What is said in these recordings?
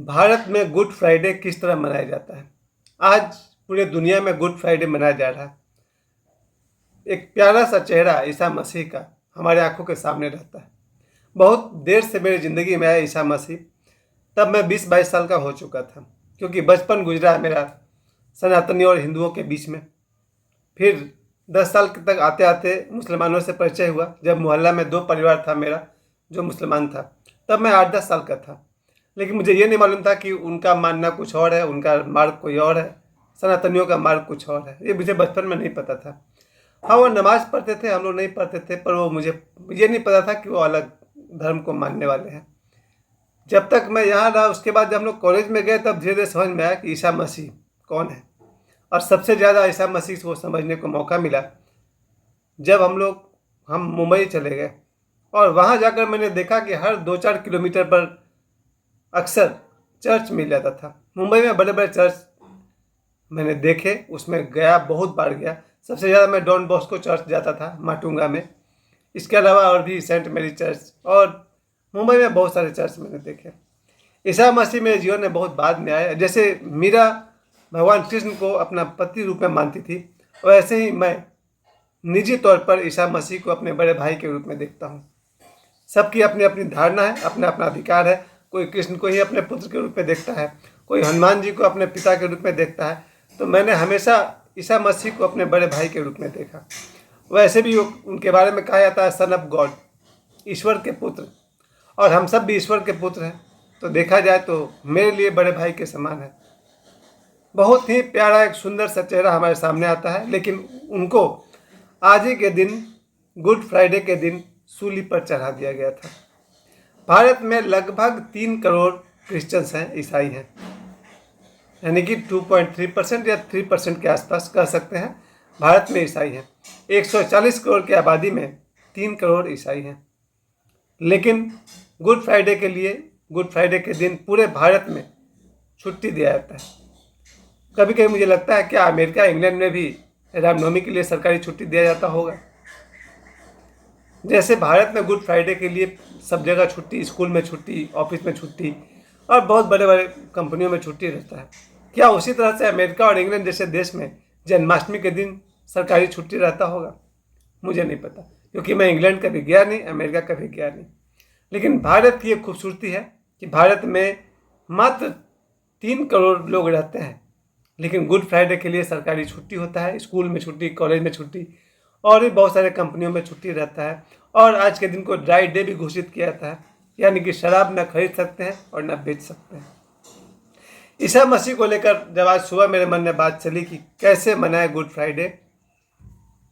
भारत में good Friday किस तरह मनाया जाता है। आज पूरे दुनिया में गुड फ्राइडे मनाया जा रहा है। एक प्यारा सा चेहरा ईसा मसीह का हमारे आंखों के सामने रहता है। बहुत देर से मेरी ज़िंदगी में आया ईसा मसीह, तब मैं 20-22 साल का हो चुका था, क्योंकि बचपन गुजरा है मेरा सनातनियों और हिंदुओं के बीच में। फिर 10 साल तक आते आते मुसलमानों से परिचय हुआ। जब मोहल्ला में 2 परिवार था मेरा जो मुसलमान था, तब मैं 8-10 साल का था। लेकिन मुझे ये नहीं मालूम था कि उनका मानना कुछ और है, उनका मार्ग कोई और है, सनातनियों का मार्ग कुछ और है। ये मुझे बचपन में नहीं पता था। हाँ, वो नमाज़ पढ़ते थे, हम लोग नहीं पढ़ते थे, पर वो मुझे ये नहीं पता था कि वो अलग धर्म को मानने वाले हैं। जब तक मैं यहाँ रहा, उसके बाद जब हम लोग कॉलेज में गए, तब धीरे धीरे समझ में आया कि ईसा मसीह कौन है। और सबसे ज़्यादा ईसा मसीह को समझने को मौका मिला जब हम मुंबई चले गए, और वहाँ जाकर मैंने देखा कि हर 2-4 किलोमीटर पर अक्सर चर्च मिल जाता था। मुंबई में बड़े बड़े चर्च मैंने देखे, उसमें गया, बहुत बार गया। सबसे ज़्यादा मैं डॉन बॉस्को चर्च जाता था माटुंगा में। इसके अलावा और भी सेंट मेरी चर्च, और मुंबई में बहुत सारे चर्च मैंने देखे। ईसा मसीह मेरे जीवन में बहुत बाद में आया। जैसे मीरा भगवान कृष्ण को अपना पति रूप में मानती थी, वैसे ही मैं निजी तौर पर ईसा मसीह को अपने बड़े भाई के रूप में देखता हूँ। सबकी अपनी अपनी धारणा है, अपना अपना अधिकार है। कोई कृष्ण को ही अपने पुत्र के रूप में देखता है, कोई हनुमान जी को अपने पिता के रूप में देखता है। तो मैंने हमेशा ईसा मसीह को अपने बड़े भाई के रूप में देखा। वैसे भी उनके बारे में कहा जाता है सन ऑफ गॉड, ईश्वर के पुत्र, और हम सब भी ईश्वर के पुत्र हैं। तो देखा जाए तो मेरे लिए बड़े भाई के समान है। बहुत ही प्यारा एक सुंदर सा चेहरा हमारे सामने आता है, लेकिन उनको आज ही के दिन, गुड फ्राइडे के दिन, सूली पर चढ़ा दिया गया था। भारत में लगभग 3 करोड़ क्रिश्चियंस हैं, ईसाई हैं, यानी कि 2.3% या 3% के आसपास कह सकते हैं भारत में ईसाई हैं। 140 करोड़ की आबादी में 3 करोड़ ईसाई हैं। लेकिन गुड फ्राइडे के दिन पूरे भारत में छुट्टी दिया जाता है। कभी कभी मुझे लगता है क्या अमेरिका, इंग्लैंड में भी रामनवमी के लिए सरकारी छुट्टी दिया जाता होगा। जैसे भारत में गुड फ्राइडे के लिए सब जगह छुट्टी, स्कूल में छुट्टी, ऑफिस में छुट्टी, और बहुत बड़े बड़े कंपनियों में छुट्टी रहता है। क्या उसी तरह से अमेरिका और इंग्लैंड जैसे देश में जन्माष्टमी के दिन सरकारी छुट्टी रहता होगा? मुझे नहीं पता, क्योंकि मैं इंग्लैंड कभी गया नहीं, अमेरिका कभी गया नहीं। लेकिन भारत की एक खूबसूरती है कि भारत में मात्र 3 करोड़ लोग रहते हैं, लेकिन गुड फ्राइडे के लिए सरकारी छुट्टी होता है। स्कूल में छुट्टी, कॉलेज में छुट्टी, और भी बहुत सारे कंपनियों में छुट्टी रहता है। और आज के दिन को ड्राई डे भी घोषित किया जाता है, यानी कि शराब न खरीद सकते हैं और न बेच सकते हैं। ईसा मसीह को लेकर जब आज सुबह मेरे मन में बात चली कि कैसे मनाए गुड फ्राइडे,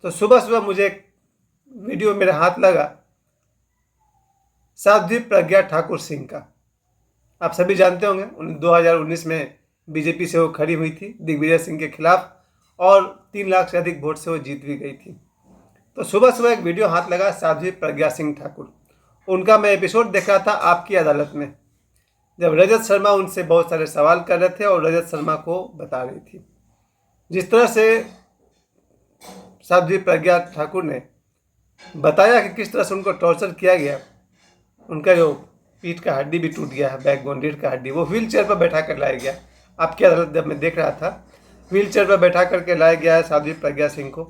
तो सुबह सुबह मुझे एक वीडियो मेरे हाथ लगा साध्वी प्रज्ञा ठाकुर सिंह का। आप सभी जानते होंगे, 2019 में बीजेपी से वो खड़ी हुई थी दिग्विजय सिंह के खिलाफ, और 3 लाख से अधिक वोट से वो जीत भी गई थी। तो सुबह सुबह एक वीडियो हाथ लगा साध्वी प्रज्ञा सिंह ठाकुर। उनका मैं एपिसोड देख रहा था आपकी अदालत में, जब रजत शर्मा उनसे बहुत सारे सवाल कर रहे थे और रजत शर्मा को बता रही थी। जिस तरह से साध्वी प्रज्ञा ठाकुर ने बताया कि किस तरह से उनको टॉर्चर किया गया, उनका जो पीठ का हड्डी भी टूट गया है, बैकबोन, रीढ़ का हड्डी, वो व्हील चेयर पर बैठा कर लाया गया। आपकी अदालत जब मैं देख रहा था, व्हील चेयर पर बैठा करके लाया गया है साध्वी प्रज्ञा सिंह को,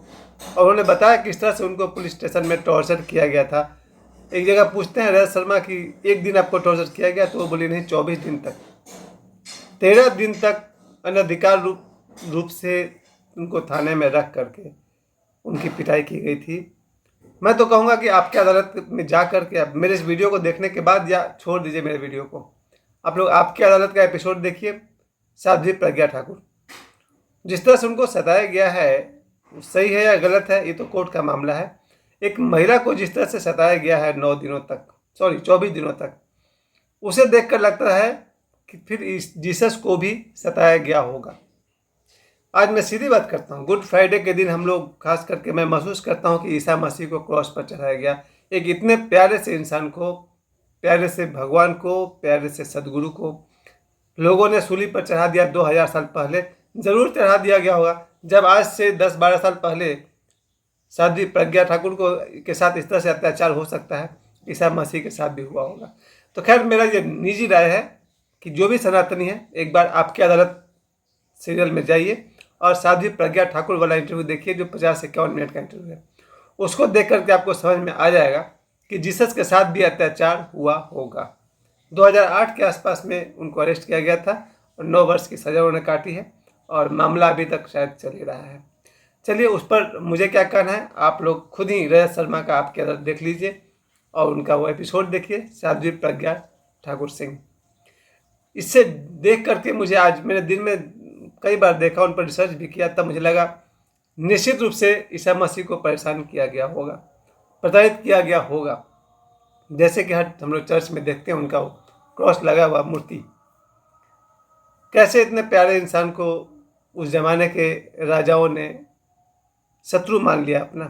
और उन्होंने बताया किस तरह से उनको पुलिस स्टेशन में टॉर्चर किया गया था। एक जगह पूछते हैं रजत शर्मा कि 1 दिन आपको टॉर्चर किया गया, तो वो बोली नहीं, 24 दिन तक, 13 दिन तक अनधिकार रूप से उनको थाने में रख करके उनकी पिटाई की गई थी। मैं तो कहूँगा कि आपके अदालत में जा करके आप मेरे इस वीडियो को देखने के बाद, या छोड़ दीजिए मेरे वीडियो को, आप लोग आपकी अदालत का एपिसोड देखिए। साध्वी प्रज्ञा ठाकुर, जिस तरह से उनको सताया गया है, सही है या गलत है, ये तो कोर्ट का मामला है। एक महिला को जिस तरह से सताया गया है 24 दिनों तक, उसे देखकर लगता है कि फिर जीसस को भी सताया गया होगा। आज मैं सीधी बात करता हूँ, गुड फ्राइडे के दिन हम लोग, खास करके मैं महसूस करता हूँ कि ईसा मसीह को क्रॉस पर चढ़ाया गया। एक इतने प्यारे से इंसान को, प्यारे से भगवान को, प्यारे से सदगुरु को लोगों ने सूली पर चढ़ा दिया 2000 साल पहले। ज़रूर चढ़ा दिया गया होगा। जब आज से 10-12 साल पहले साध्वी प्रज्ञा ठाकुर के साथ इस तरह से अत्याचार हो सकता है, ईसा मसीह के साथ भी हुआ होगा। तो खैर, मेरा ये निजी राय है कि जो भी सनातनी है एक बार आपकी अदालत सीरियल में जाइए और साध्वी प्रज्ञा ठाकुर वाला इंटरव्यू देखिए जो 50-51 मिनट का इंटरव्यू है। उसको देख करके आपको समझ में आ जाएगा कि जीसस के साथ भी अत्याचार हुआ होगा। 2008 के आसपास में उनको अरेस्ट किया गया था और 9 वर्ष की सज़ा उन्होंने काटी है और मामला अभी तक शायद चल ही रहा है। चलिए, उस पर मुझे क्या कहना है आप लोग खुद ही रजत शर्मा का आपके अदालत देख लीजिए और उनका वो एपिसोड देखिए, साध्वी प्रज्ञा ठाकुर सिंह। इससे देख करके मुझे आज मैंने दिन में कई बार देखा, उन पर रिसर्च भी किया, तब मुझे लगा निश्चित रूप से ईसा मसीह को परेशान किया गया होगा, प्रताड़ित किया गया होगा। जैसे कि हर हम लोग चर्च में देखते हैं उनका क्रॉस लगा हुआ मूर्ति। कैसे इतने प्यारे इंसान को उस जमाने के राजाओं ने शत्रु मान लिया अपना।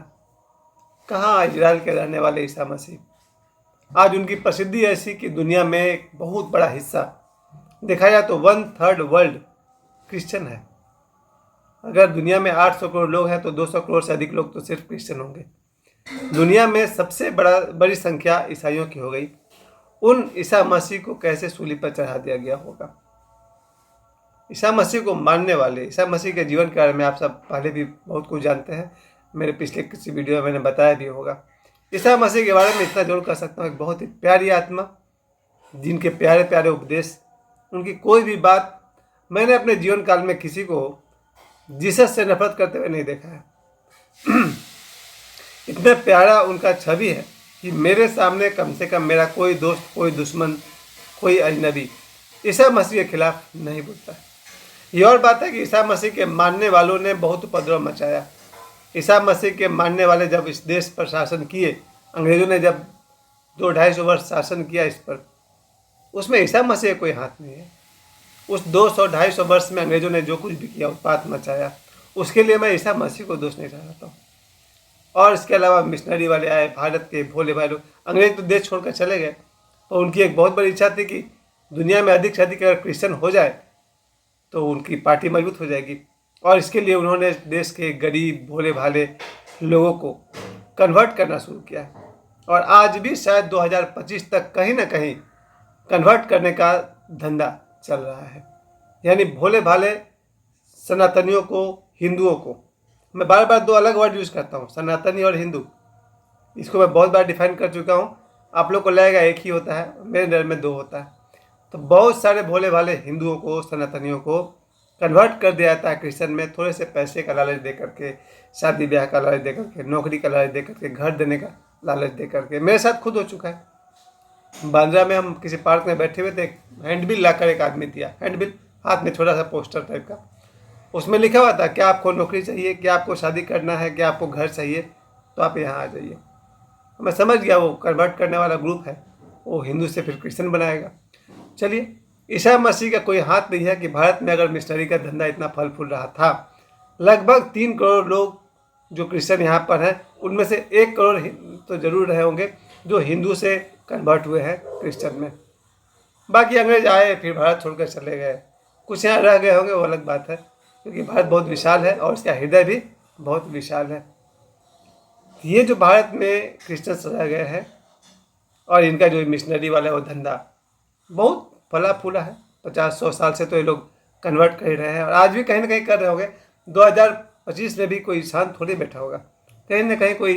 कहाँ इजराइल के रहने वाले ईसा मसीह। आज उनकी प्रसिद्धि ऐसी कि दुनिया में एक बहुत बड़ा हिस्सा, देखा जाए तो 1/3 वर्ल्ड क्रिश्चियन है। अगर दुनिया में 800 करोड़ लोग हैं तो 200 करोड़ से अधिक लोग तो सिर्फ क्रिश्चियन होंगे। दुनिया में सबसे बड़ी संख्या ईसाइयों की हो गई। उन ईसा मसीह को कैसे सूली पर चढ़ा दिया गया होगा। ईसा मसीह को मानने वाले, ईसा मसीह के जीवन के बारे में आप सब पहले भी बहुत कुछ जानते हैं, मेरे पिछले किसी वीडियो में मैंने बताया भी होगा। ईसा मसीह के बारे में इतना जरूर कर सकता हूँ, एक बहुत ही प्यारी आत्मा, जिनके प्यारे प्यारे उपदेश, उनकी कोई भी बात मैंने अपने जीवन काल में किसी को जीसस से नफरत करते हुए नहीं देखा है। इतना प्यारा उनका छवि है कि मेरे सामने कम से कम मेरा कोई दोस्त, कोई दुश्मन, कोई अजनबी ईसा मसीह के खिलाफ नहीं बोलता है। ये और बात है कि ईसा मसीह के मानने वालों ने बहुत उपद्रव मचाया। ईसा मसीह के मानने वाले जब इस देश पर शासन किए, अंग्रेजों ने जब 200-250 वर्ष शासन किया इस पर, उसमें ईसा मसीह कोई हाथ नहीं है। उस 200-250 वर्ष में अंग्रेजों ने जो कुछ भी किया, उत्पात मचाया, उसके लिए मैं ईसा मसीह को दोष नहीं ठहराता हूँ। और इसके अलावा मिशनरी वाले आए, भारत के भोले भाई लोग, अंग्रेज तो देश छोड़कर चले गए, और उनकी एक बहुत बड़ी इच्छा थी कि दुनिया में अधिक से अधिक अगर क्रिश्चियन हो जाए तो उनकी पार्टी मजबूत हो जाएगी। और इसके लिए उन्होंने देश के गरीब भोले भाले लोगों को कन्वर्ट करना शुरू किया। और आज भी शायद 2025 तक कहीं ना कहीं कन्वर्ट करने का धंधा चल रहा है। यानी भोले भाले सनातनियों को, हिंदुओं को, मैं बार बार 2 अलग वर्ड यूज़ करता हूँ, सनातनी और हिंदू, इसको मैं बहुत बार डिफाइन कर चुका हूँ। आप लोग को लगेगा एक ही होता है, मेरे नज़र में 2 होता है। तो बहुत सारे भोले भाले हिंदुओं को, सनातनियों को कन्वर्ट कर दिया जाता है क्रिश्चियन में, थोड़े से पैसे का लालच दे करके, शादी ब्याह का लालच दे करके, नौकरी का लालच दे करके, घर देने का लालच दे करके। मेरे साथ खुद हो चुका है। बांद्रा में हम किसी पार्क में बैठे हुए थे, हैंडबिल लाकर एक आदमी दिया, हैंडबिल हाथ में, छोटा सा पोस्टर टाइप का, उसमें लिखा हुआ था क्या आपको नौकरी चाहिए, क्या आपको शादी करना है, क्या आपको घर चाहिए, तो आप यहाँ आ जाइए। मैं समझ गया वो कन्वर्ट करने वाला ग्रुप है, वो हिंदू से फिर क्रिश्चियन बनाएगा। चलिए, ईसा मसीह का कोई हाथ नहीं है कि भारत में अगर मिशनरी का धंधा इतना फल फूल रहा था, लगभग 3 करोड़ लोग जो क्रिश्चियन यहाँ पर हैं, उनमें से 1 करोड़ तो जरूर रहे होंगे जो हिंदू से कन्वर्ट हुए हैं क्रिश्चियन में। बाकी अंग्रेज आए फिर भारत छोड़कर चले गए, कुछ यहाँ रह गए होंगे, वो अलग बात है, क्योंकि भारत बहुत विशाल है और इसका हृदय भी बहुत विशाल है। ये जो भारत में क्रिश्चियंस रह गए हैं और इनका जो मिशनरी वाला वो धंधा बहुत फला फूला है, 50-100 साल से तो ये लोग कन्वर्ट कर ही रहे हैं और आज भी कहीं ना कहीं कर रहे होंगे। 2025 में भी कोई इंसान थोड़ी बैठा होगा, कहीं ना कहीं कोई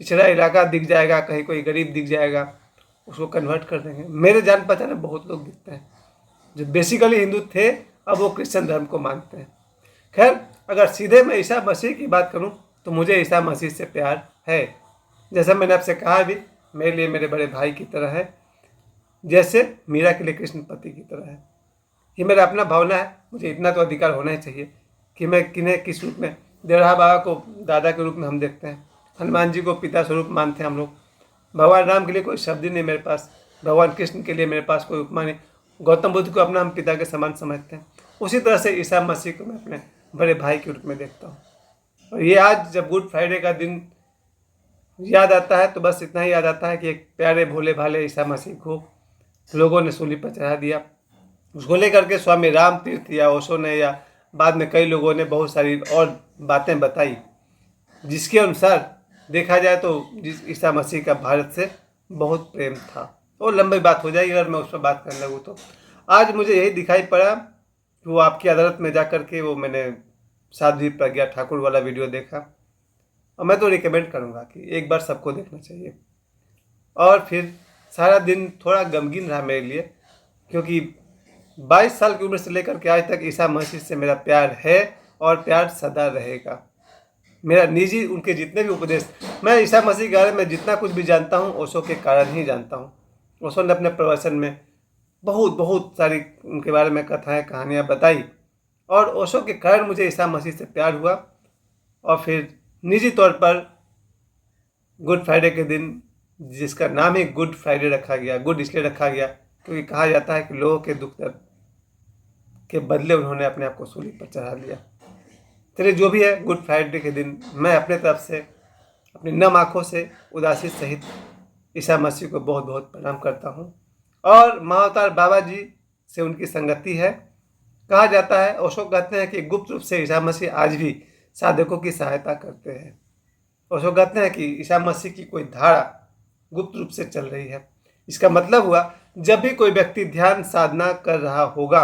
पिछड़ा इलाका दिख जाएगा, कहीं कोई गरीब दिख जाएगा, उसको कन्वर्ट कर देंगे। मेरे जान पहचान बहुत लोग दिखते हैं जो बेसिकली हिंदू थे, अब वो क्रिश्चियन धर्म को मानते हैं। खैर, अगर सीधे मैं ईसा मसीह की बात करूं तो मुझे ईसा मसीह से प्यार है। जैसा मैंने आपसे कहा भी, मेरे लिए मेरे बड़े भाई की तरह है, जैसे मीरा के लिए कृष्ण पति की तरह है। ये मेरा अपना भावना है। मुझे इतना तो अधिकार होना ही चाहिए कि मैं किन्हें किस रूप में, देवराहा बाबा को दादा के रूप में हम देखते हैं, हनुमान जी को पिता स्वरूप मानते हैं हम लोग, भगवान राम के लिए कोई शब्द ही नहीं मेरे पास, भगवान कृष्ण के लिए मेरे पास कोई उपमा नहीं, गौतम बुद्ध को अपना हम पिता के समान समझते हैं। उसी तरह से ईसा मसीह को मैं अपने बड़े भाई के रूप में देखता हूँ। और ये आज जब गुड फ्राइडे का दिन याद आता है तो बस इतना ही याद आता है कि एक प्यारे भोले भाले ईसा मसीह को लोगों ने सूली पर चढ़ा दिया। उसको लेकर के स्वामी राम तीर्थ या ओशो ने या बाद में कई लोगों ने बहुत सारी और बातें बताई, जिसके अनुसार देखा जाए तो जिस ईसा मसीह का भारत से बहुत प्रेम था। और लंबी बात हो जाएगी अगर मैं उस पर बात करने लगूँ तो। आज मुझे यही दिखाई पड़ा कि वो आपकी अदालत में जा कर के वो मैंने साध्वी प्रज्ञा ठाकुर वाला वीडियो देखा, और मैं तो रिकमेंड करूँगा कि एक बार सबको देखना चाहिए। और फिर सारा दिन थोड़ा गमगीन रहा मेरे लिए, क्योंकि 22 साल की उम्र से लेकर के आज तक ईसा मसीह से मेरा प्यार है और प्यार सदा रहेगा। मेरा निजी उनके जितने भी उपदेश, मैं ईसा मसीह के बारे में जितना कुछ भी जानता हूँ ओशो के कारण ही जानता हूँ। ओशो ने अपने प्रवचन में बहुत बहुत सारी उनके बारे में कथाएं कहानियाँ बताई, और ओशो के कारण मुझे ईसा मसीह से प्यार हुआ। और फिर निजी तौर पर गुड फ्राइडे के दिन, जिसका नाम ही गुड फ्राइडे रखा गया, गुड इसलिए रखा गया क्योंकि कहा जाता है कि लोगों के दुख दर्द के बदले उन्होंने अपने आप को सूली पर चढ़ा लिया। चलिए जो भी है, गुड फ्राइडे के दिन मैं अपने तरफ से अपनी नम आँखों से उदासी सहित ईसा मसीह को बहुत बहुत प्रणाम करता हूँ। और महाअवतार बाबा जी से उनकी संगति है। कहा जाता है, ओशो कहते हैं कि गुप्त रूप से ईसा मसीह आज भी साधकों की सहायता करते हैं। ओशो कहते हैं कि ईसा मसीह की कोई धारा गुप्त रूप से चल रही है। इसका मतलब हुआ, जब भी कोई व्यक्ति ध्यान साधना कर रहा होगा,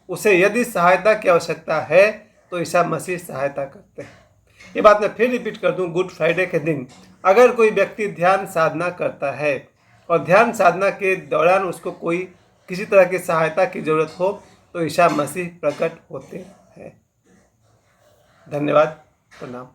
उसे यदि सहायता की आवश्यकता है तो ईसा मसीह सहायता करते हैं। ये बात मैं फिर रिपीट कर दूं, गुड फ्राइडे के दिन अगर कोई व्यक्ति ध्यान साधना करता है और ध्यान साधना के दौरान उसको कोई किसी तरह की सहायता की जरूरत हो, तो ईसा मसीह प्रकट होते हैं। धन्यवाद, प्रणाम।